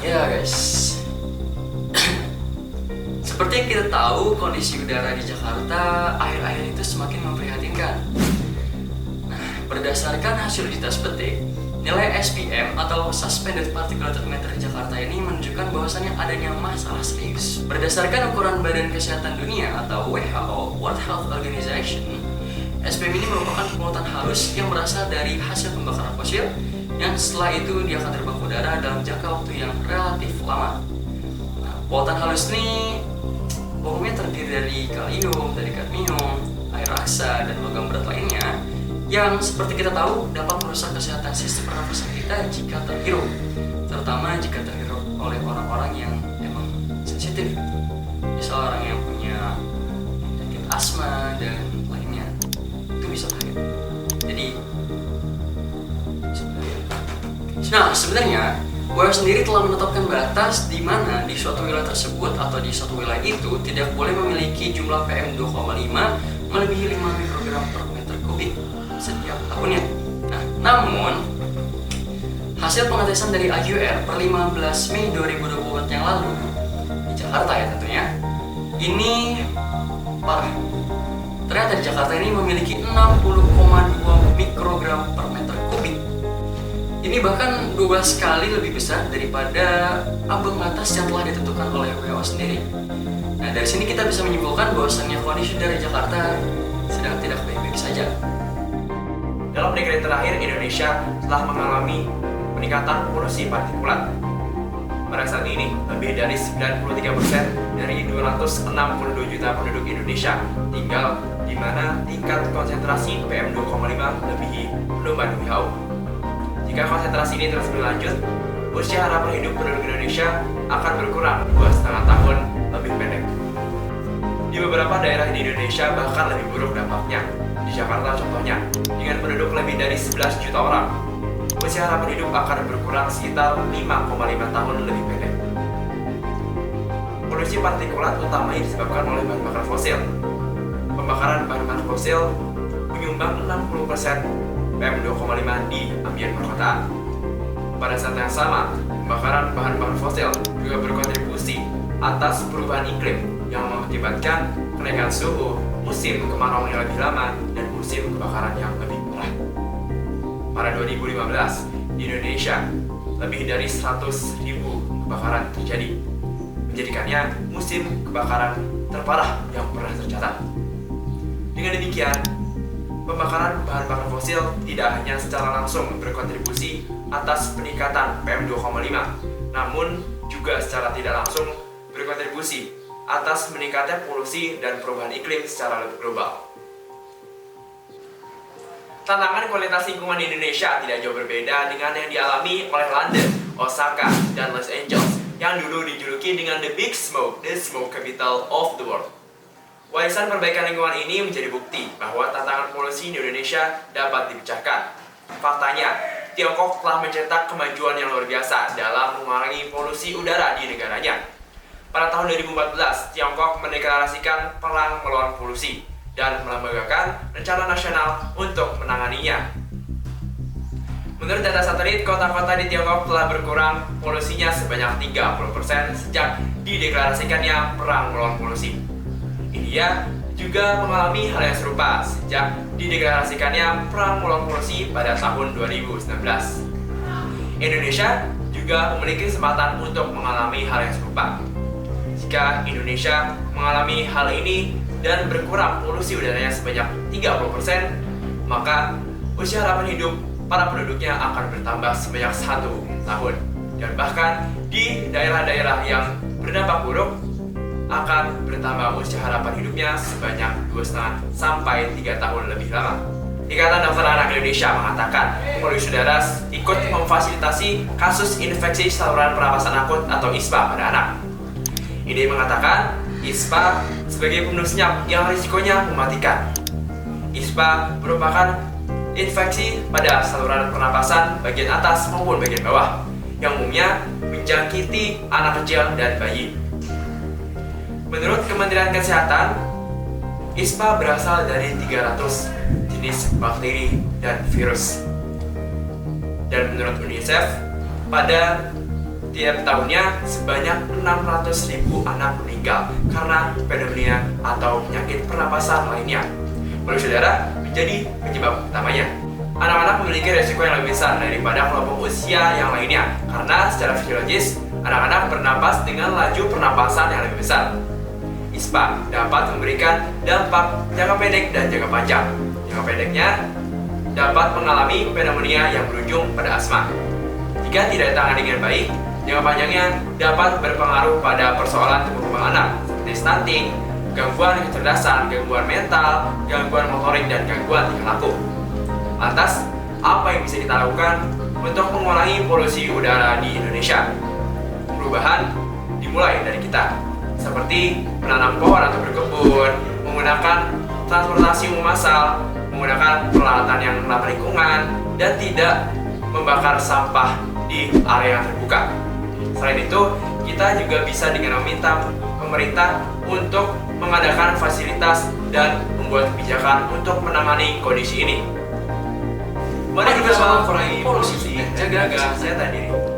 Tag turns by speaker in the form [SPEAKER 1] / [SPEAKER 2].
[SPEAKER 1] Ya guys, seperti yang kita tahu, kondisi udara di Jakarta akhir-akhir itu semakin memprihatinkan. Nah, berdasarkan hasil uji tes petik, nilai SPM atau Suspended Particulate Matter Jakarta ini menunjukkan bahwasannya adanya masalah serius. Berdasarkan ukuran Badan Kesehatan Dunia atau WHO (World Health Organization), SPM ini merupakan polutan halus yang berasal dari hasil pembakaran fosil yang setelah itu dia akan terbang ke udara dalam jangka waktu yang relatif lama. Nah, polutan halus ini umumnya terdiri dari kalium, dari kadmium, air raksa, dan logam berat lainnya yang seperti kita tahu dapat merusak kesehatan sistem pernafasan kita jika terhirup, terutama jika terhirup oleh orang-orang yang emang sensitif, misal orang yang punya penyakit asma dan lainnya, itu bisa bahaya. Jadi sebenarnya WHO sendiri telah menetapkan batas di mana di suatu wilayah tersebut atau di suatu wilayah itu tidak boleh memiliki jumlah PM 2,5 melebihi 5 mikrogram per meter kubik setiap tahunnya. Nah, namun hasil pengetesan dari AQR per 15 Mei 2024 yang lalu di Jakarta ya tentunya, ini parah. Ternyata di Jakarta ini memiliki 60,2 mikrogram per meter kubik. Ini bahkan 12 kali lebih besar daripada ambang batas yang telah ditentukan oleh WHO sendiri. Nah, dari sini kita bisa menyimpulkan bahwasannya kondisi udara Jakarta sedang tidak baik-baik saja.
[SPEAKER 2] Dalam dekade terakhir, Indonesia telah mengalami peningkatan polusi partikulat. Pada saat ini, lebih dari 93% dari 262 juta penduduk Indonesia tinggal di mana tingkat konsentrasi PM 2,5 melebihi pedoman WHO. Jika konsentrasi ini terus berlanjut, usia harapan hidup penduduk Indonesia akan berkurang 2,5 tahun lebih pendek. Di beberapa daerah di Indonesia bahkan lebih buruk dampaknya. Di Jakarta contohnya, dengan penduduk lebih dari 11 juta orang, usia harapan hidup akan berkurang sekitar 5,5 tahun lebih pendek. Polusi partikulat utamanya disebabkan oleh bahan bakar fosil. Pembakaran bahan bakar fosil menyumbang 60% PM 2,5 di ambien perkotaan. Pada saat yang sama, pembakaran bahan bakar fosil juga berkontribusi atas perubahan iklim yang mengakibatkan kenaikan suhu, musim kemarau yang lebih lama, dan musim kebakaran yang lebih parah. Pada 2015, di Indonesia, lebih dari 100.000 kebakaran terjadi, menjadikannya musim kebakaran terparah yang pernah tercatat. Dengan demikian, pembakaran bahan bakar fosil tidak hanya secara langsung berkontribusi atas peningkatan PM 2,5, namun juga secara tidak langsung berkontribusi atas meningkatnya polusi dan perubahan iklim secara lebih global. Tantangan kualitas lingkungan di Indonesia tidak jauh berbeda dengan yang dialami oleh London, Osaka, dan Los Angeles yang dulu dijuluki dengan The Big Smoke, the smoke capital of the world. Warisan perbaikan lingkungan ini menjadi bukti bahwa tantangan polusi di Indonesia dapat dipecahkan. Faktanya, Tiongkok telah mencetak kemajuan yang luar biasa dalam mengurangi polusi udara di negaranya. Pada tahun 2014, Tiongkok mendeklarasikan perang melawan polusi dan melembagakan rencana nasional untuk menanganinya. Menurut data satelit, kota-kota di Tiongkok telah berkurang polusinya sebanyak 30% sejak dideklarasikannya perang melawan polusi. India juga mengalami hal yang serupa sejak dideklarasikannya perang melawan polusi pada tahun 2019. Indonesia juga memiliki kesempatan untuk mengalami hal yang serupa. Jika Indonesia mengalami hal ini dan berkurang polusi udaranya sebanyak 30%, maka usia harapan hidup para penduduknya akan bertambah sebanyak 1 tahun. Dan bahkan di daerah-daerah yang berdampak buruk akan bertambah usia harapan hidupnya sebanyak 2,5 sampai 3 tahun lebih lama. Ikatan Dokter Anak Indonesia mengatakan polusi udara ikut memfasilitasi kasus infeksi saluran pernapasan akut atau ISPA pada anak. Ini mengatakan ISPA sebagai pembunuh senyap yang risikonya mematikan. ISPA merupakan infeksi pada saluran pernapasan bagian atas maupun bagian bawah yang umumnya menjangkiti anak kecil dan bayi. Menurut Kementerian Kesehatan, ISPA berasal dari 300 jenis bakteri dan virus. Dan menurut UNICEF, pada tiap tahunnya sebanyak 600.000 anak meninggal karena pneumonia atau penyakit pernapasan lainnya. Polusi udara menjadi penyebab utamanya. Anak-anak memiliki resiko yang lebih besar daripada kelompok usia yang lainnya karena secara fisiologis, anak-anak bernapas dengan laju pernapasan yang lebih besar. ISPA dapat memberikan dampak jangka pendek dan jangka panjang. Jangka pendeknya dapat mengalami pneumonia yang berujung pada asma. Jika tidak ditangani dengan baik, jangka panjangnya dapat berpengaruh pada persoalan tumbuh kembang anak seperti stunting, gangguan kecerdasan, gangguan mental, gangguan motorik, dan gangguan tingkah laku. Lantas, apa yang bisa kita lakukan untuk mengurangi polusi udara di Indonesia? Perubahan dimulai dari kita, seperti menanam pohon atau berkebun, menggunakan transportasi umum massal, menggunakan peralatan yang ramah lingkungan, dan tidak membakar sampah di area terbuka. Selain itu, kita juga bisa dengan meminta pemerintah untuk mengadakan fasilitas dan membuat kebijakan untuk menangani kondisi ini. Mari kita mengurangi polusi dan jaga kesehatan diri.